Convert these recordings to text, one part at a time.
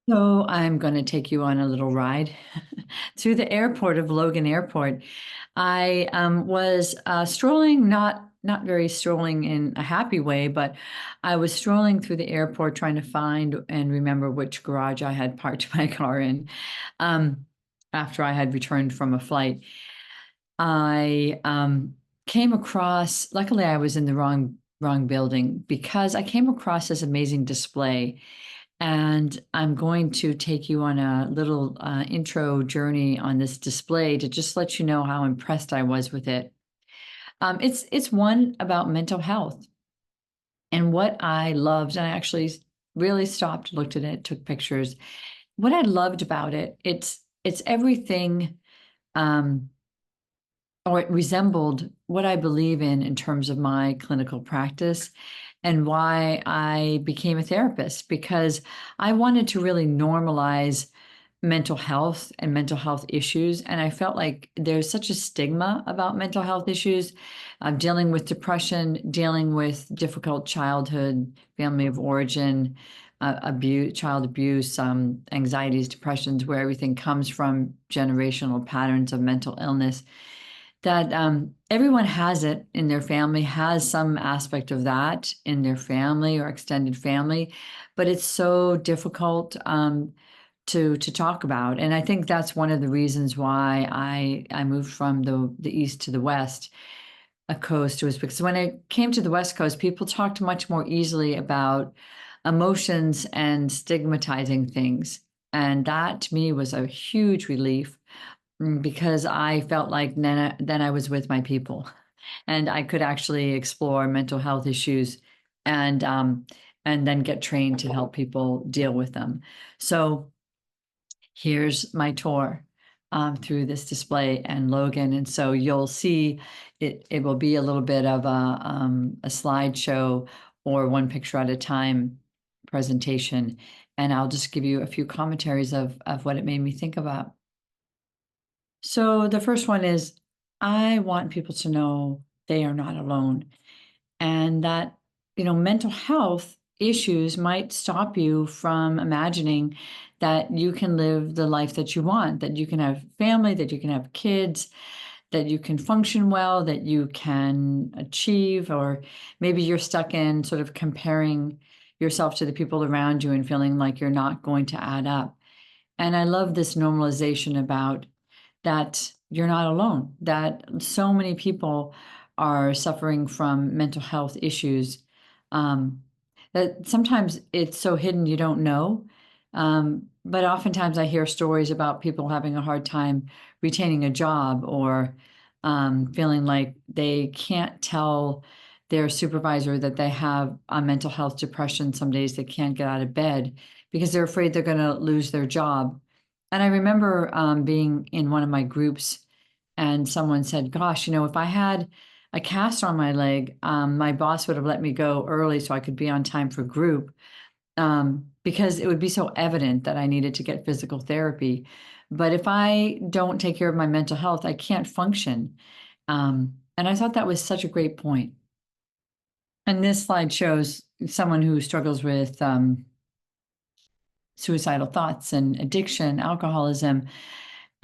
So I'm going to take you on a little ride through the airport of Logan Airport. I was strolling, not very strolling in a happy way, but I was strolling through the airport trying to find and remember which garage I had parked my car in um, after I had returned from a flight. I came across, luckily I was in the wrong building because I came across this amazing display, and I'm going to take you on a little intro journey on this display to just let you know how impressed I was with it. It's one about mental health, and what I loved, and I actually really stopped, looked at it, took pictures. What I loved about it, it's everything, um, or it resembled what I believe in terms of my clinical practice and why I became a therapist, because I wanted to really normalize mental health and mental health issues. And I felt like there's such a stigma about mental health issues, dealing with depression, dealing with difficult childhood, family of origin, abuse, child abuse, anxieties, depressions, where everything comes from generational patterns of mental illness, that everyone has it in their family, has some aspect of that in their family or extended family, but it's so difficult to talk about. And I think that's one of the reasons why I moved from the east to the west coast, was because when I came to the west coast, people talked much more easily about emotions and stigmatizing things. And that to me was a huge relief, because I felt like then I was with my people and I could actually explore mental health issues, and um, and then get trained to help people deal with them. So here's my tour through this display and Logan. And so you'll see it will be a little bit of a slideshow or one picture at a time presentation. And I'll just give you a few commentaries of what it made me think about. So the first one is, I want people to know they are not alone, and that, mental health issues might stop you from imagining that you can live the life that you want, that you can have family, that you can have kids, that you can function well, that you can achieve, or maybe you're stuck in sort of comparing yourself to the people around you and feeling like you're not going to add up. And I love this normalization about that you're not alone, that so many people are suffering from mental health issues, um, that sometimes it's so hidden you don't know. But oftentimes I hear stories about people having a hard time retaining a job, or feeling like they can't tell their supervisor that they have a mental health depression. Some days they can't get out of bed because they're afraid they're going to lose their job. And I remember being in one of my groups, and someone said, "Gosh, if I had a cast on my leg, my boss would have let me go early so I could be on time for group, because it would be so evident that I needed to get physical therapy. But if I don't take care of my mental health, I can't function." And I thought that was such a great point. And this slide shows someone who struggles with suicidal thoughts and addiction, alcoholism,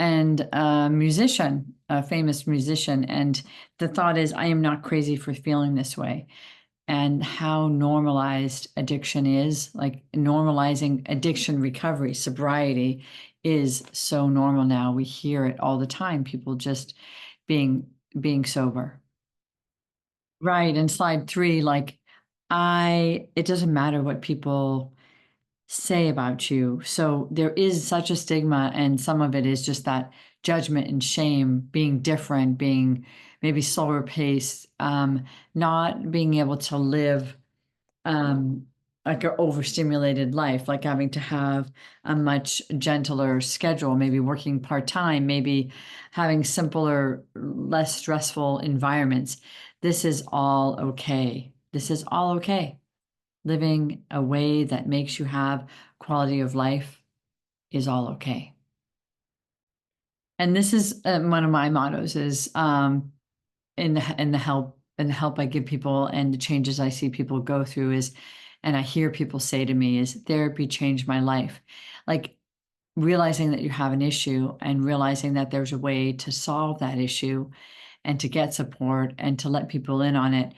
and a musician, a famous musician. And the thought is, I am not crazy for feeling this way. And how normalized addiction is, like normalizing addiction recovery, sobriety is so normal now. We hear it all the time, people just being being sober. Right. And slide three, like, it doesn't matter what people say about you. So there is such a stigma, and some of it is just that judgment and shame, being different, being maybe slower paced, not being able to live like an overstimulated life, like having to have a much gentler schedule, maybe working part time, maybe having simpler, less stressful environments. This is all okay. This is all okay. Living a way that makes you have quality of life is all okay. And this is one of my mottos is, in the help I give people and the changes I see people go through, is and I hear people say to me is therapy changed my life. Like realizing that you have an issue and realizing that there's a way to solve that issue and to get support and to let people in on it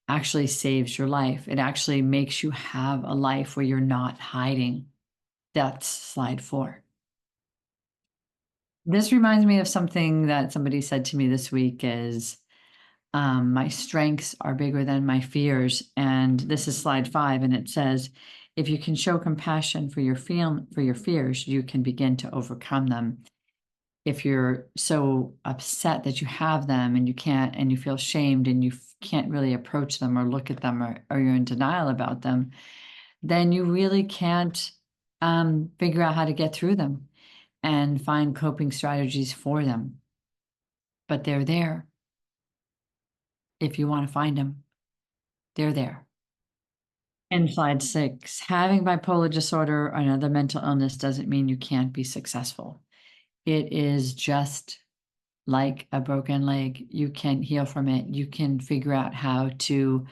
actually saves your life. It actually makes you have a life where you're not hiding. That's slide 4. This reminds me of something that somebody said to me this week is my strengths are bigger than my fears. And this is slide 5, and it says, if you can show compassion for for your fears, you can begin to overcome them. If you're so upset that you have them and you can't, and you feel shamed and you can't really approach them or look at them, or you're in denial about them, then you really can't figure out how to get through them and find coping strategies for them. But they're there if you want to find them. They're there. And slide 6, having bipolar disorder or another mental illness doesn't mean you can't be successful. It is just like a broken leg. You can heal from it. You can figure out how to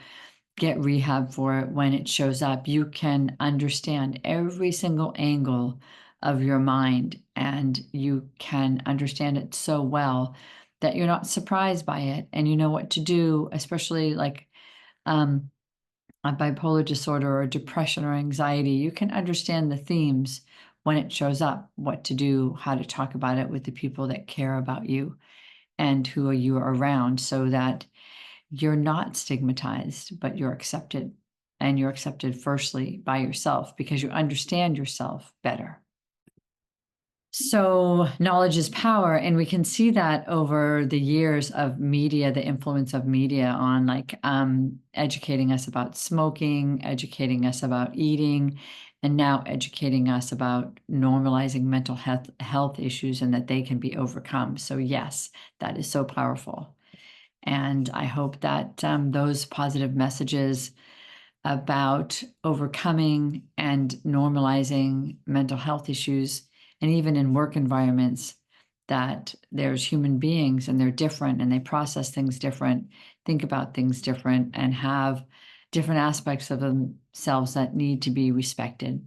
get rehab for it when it shows up. You can understand every single angle of your mind, and you can understand it so well that you're not surprised by it, and you know what to do, especially like um, a bipolar disorder or depression or anxiety. You can understand the themes when it shows up, what to do, how to talk about it with the people that care about you and who you are around, so that you're not stigmatized, but you're accepted. And you're accepted firstly by yourself because you understand yourself better. So, knowledge is power. And we can see that over the years of media, the influence of media on like educating us about smoking, educating us about eating, and now educating us about normalizing mental health issues and that they can be overcome. So, yes, that is so powerful. And I hope that those positive messages about overcoming and normalizing mental health issues, and even in work environments, that there's human beings and they're different and they process things different, think about things different, and have different aspects of themselves that need to be respected.